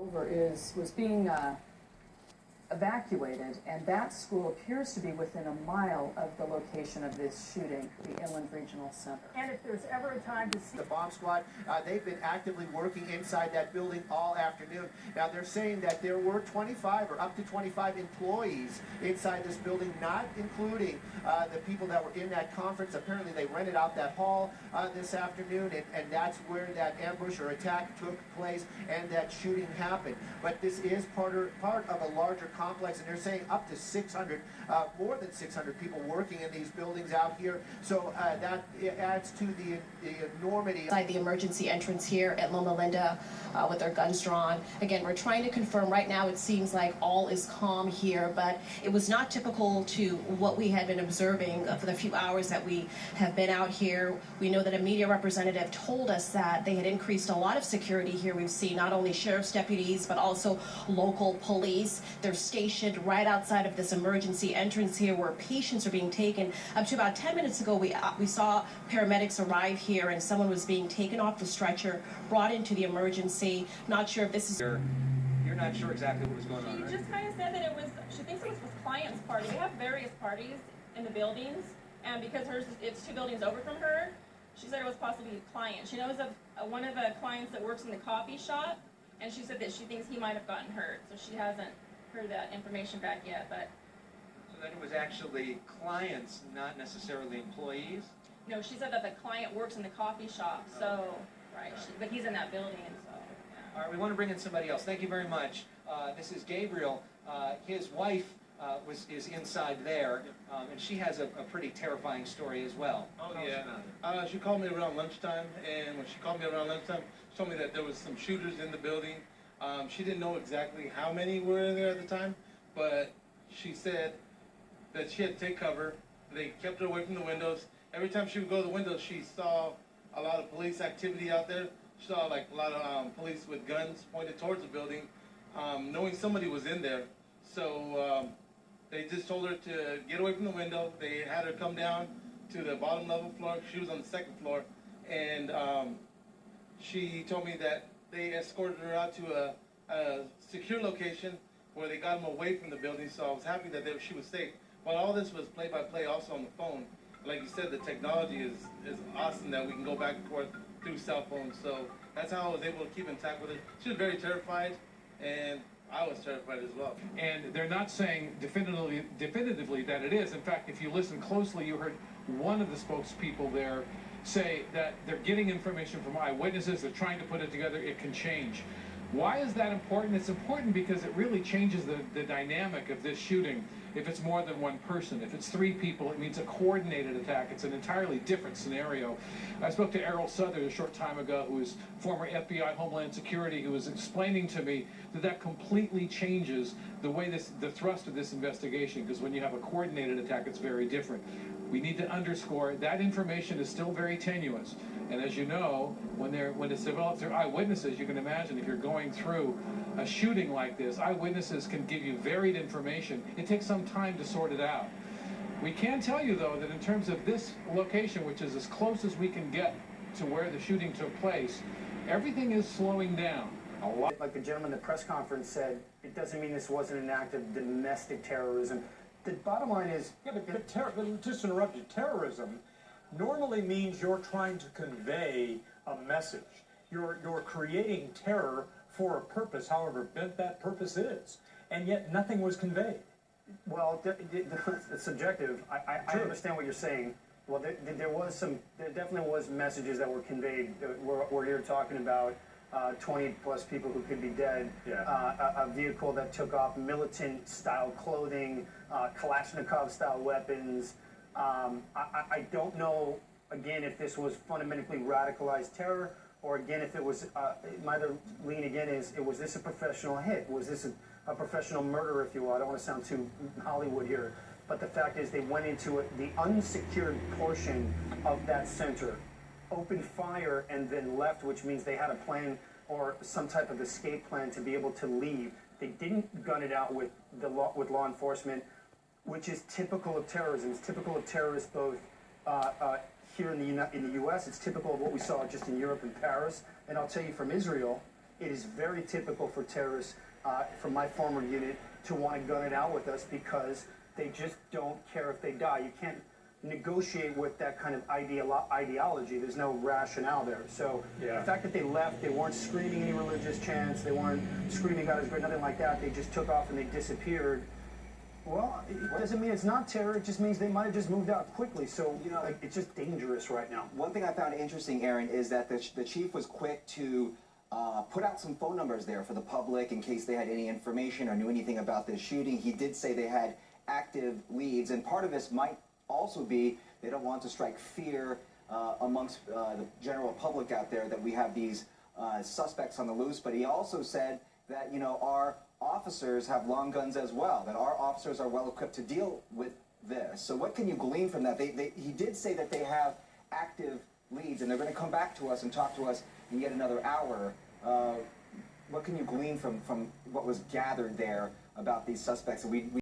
over was being evacuated, and that school appears to be within a mile of the location of this shooting, the Inland Regional Center. And if there's ever a time to see the bomb squad, they've been actively working inside that building all afternoon. Now they're saying that there were 25 or up to 25 employees inside this building, not including the people that were in that conference. Apparently they rented out that hall this afternoon, and that's where that ambush or attack took place and that shooting happened. But this is part of a larger complex, and they're saying up to 600, more than 600 people working in these buildings out here. So that adds to the enormity. Inside the emergency entrance here at Loma Linda with their guns drawn. Again, we're trying to confirm right now. It seems like all is calm here, but it was not typical to what we had been observing for the few hours that we have been out here. We know that a media representative told us that they had increased a lot of security here. We've seen not only sheriff's deputies, but also local police. They're stationed right outside of this emergency entrance here where patients are being taken. Up to about 10 minutes ago, we saw paramedics arrive here and someone was being taken off the stretcher, brought into the emergency. Not sure if this is... You're not sure exactly what was going on, right? She just kind of said that it was, she thinks it was his client's party. We have various parties in the buildings, and because hers, it's 2 buildings over from her, she said it was possibly a client. She knows of one of the clients that works in the coffee shop, and she said that she thinks he might have gotten hurt, so she hasn't heard that information back yet, but... So then it was actually clients, not necessarily employees? No, she said that the client works in the coffee shop, so, right, but he's in that building, so, yeah. All right, we want to bring in somebody else. Thank you very much. This is Gabriel. His wife is inside there, and she has a pretty terrifying story as well. Oh, yeah. She called me around lunchtime, and when she called me around lunchtime, she told me that there was some shooters in the building. She didn't know exactly how many were in there at the time, but she said that she had to take cover. They kept her away from the windows. Every time she would go to the windows, she saw a lot of police activity out there. She saw like a lot of police with guns pointed towards the building, knowing somebody was in there. So they just told her to get away from the window. They had her come down to the bottom level floor. She was on the 2nd floor, and she told me that they escorted her out to a secure location where they got them away from the building. So I was happy that she was safe. But all this was play-by-play also on the phone. Like you said, the technology is awesome that we can go back and forth through cell phones. So that's how I was able to keep in touch with her. She was very terrified, and I was terrified as well. And they're not saying definitively that it is. In fact, if you listen closely, you heard one of the spokespeople there say that they're getting information from eyewitnesses. They're trying to put it together. It can change. Why is that important? It's important because it really changes the dynamic of this shooting. If it's more than one person, if it's 3 people, it means a coordinated attack. It's an entirely different scenario. I spoke to Errol Southern a short time ago, who is former FBI Homeland Security, who was explaining to me that completely changes the way the thrust of this investigation, because when you have a coordinated attack, it's very different. We need to underscore that information is still very tenuous. And as you know, when it's developed through eyewitnesses, you can imagine if you're going through a shooting like this, eyewitnesses can give you varied information. It takes some time to sort it out. We can tell you, though, that in terms of this location, which is as close as we can get to where the shooting took place, everything is slowing down. A lot. Like the gentleman at the press conference said, it doesn't mean this wasn't an act of domestic terrorism. The bottom line is... Yeah, but just to interrupt you, terrorism normally means you're trying to convey a message. You're creating terror for a purpose, however bent that purpose is, and yet nothing was conveyed. Well, it's subjective. I understand what you're saying. Well, there definitely was messages that were conveyed. We're here talking about 20 plus people who could be dead, a vehicle that took off, militant-style clothing, Kalashnikov-style weapons. I don't know, again, if this was fundamentally radicalized terror, or again, if it was, my other lean again is, was this a professional hit? Was this a professional murder, if you will? I don't want to sound too Hollywood here, but the fact is they went into the unsecured portion of that center, opened fire, and then left, which means they had a plan or some type of escape plan to be able to leave. They didn't gun it out with law enforcement, which is typical of terrorism. It's typical of terrorists both here in the U.S. It's typical of what we saw just in Europe and Paris. And I'll tell you from Israel, it is very typical for terrorists from my former unit to want to gun it out with us because they just don't care if they die. You can't negotiate with that kind of ideology. There's no rationale there. So the fact that they left, they weren't screaming any religious chants, they weren't screaming God is great, nothing like that. They just took off and they disappeared. Well, it doesn't mean it's not terror. It just means they might have just moved out quickly. So, like, it's just dangerous right now. One thing I found interesting, Aaron, is that the chief was quick to put out some phone numbers there for the public in case they had any information or knew anything about this shooting. He did say they had active leads, and part of this might also be they don't want to strike fear amongst the general public out there that we have these suspects on the loose. But he also said that, you know, our officers have long guns as well, that our officers are well equipped to deal with this. So what can you glean from that? He did say that they have active leads, and they're going to come back to us and talk to us in yet another hour. What can you glean from what was gathered there about these suspects?